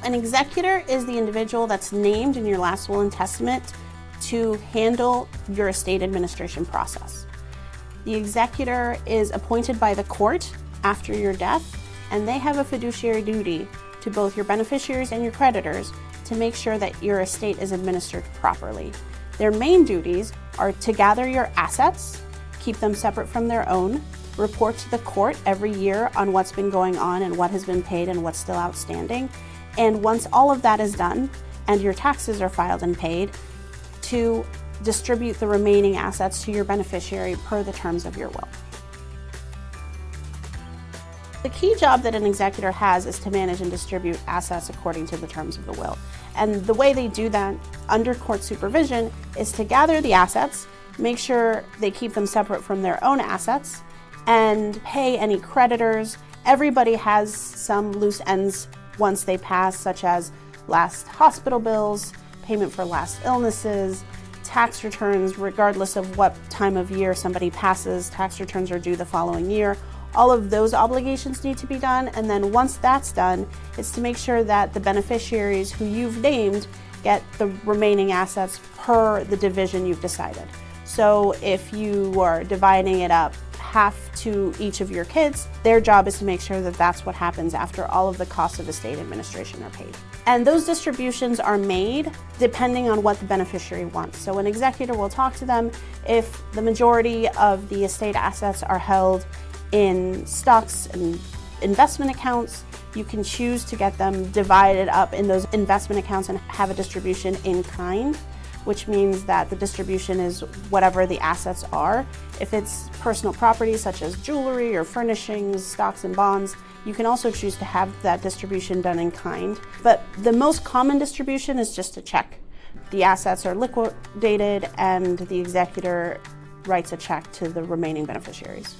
An executor is the individual that's named in your last will and testament to handle your estate administration process. The executor is appointed by the court after your death, and they have a fiduciary duty to both your beneficiaries and your creditors to make sure that your estate is administered properly. Their main duties are to gather your assets, keep them separate from their own, report to the court every year on what's been going on and what has been paid and what's still outstanding. And once all of that is done and your taxes are filed and paid, to distribute the remaining assets to your beneficiary per the terms of your will. The key job that an executor has is to manage and distribute assets according to the terms of the will. And the way they do that under court supervision is to gather the assets, make sure they keep them separate from their own assets, and pay any creditors. Everybody has some loose ends once they pass, such as last hospital bills, payment for last illnesses, tax returns, regardless of what time of year somebody passes, tax returns are due the following year. All of those obligations need to be done, and then once that's done, it's to make sure that the beneficiaries who you've named get the remaining assets per the division you've decided. So if you are dividing it up half to each of your kids, their job is to make sure that that's what happens after all of the costs of estate administration are paid. And those distributions are made depending on what the beneficiary wants. So an executor will talk to them if the majority of the estate assets are held in stocks and investment accounts. You can choose to get them divided up in those investment accounts and have a distribution in kind, which means that the distribution is whatever the assets are. If it's personal property such as jewelry or furnishings, stocks and bonds, you can also choose to have that distribution done in kind. But the most common distribution is just a check. The assets are liquidated and the executor writes a check to the remaining beneficiaries.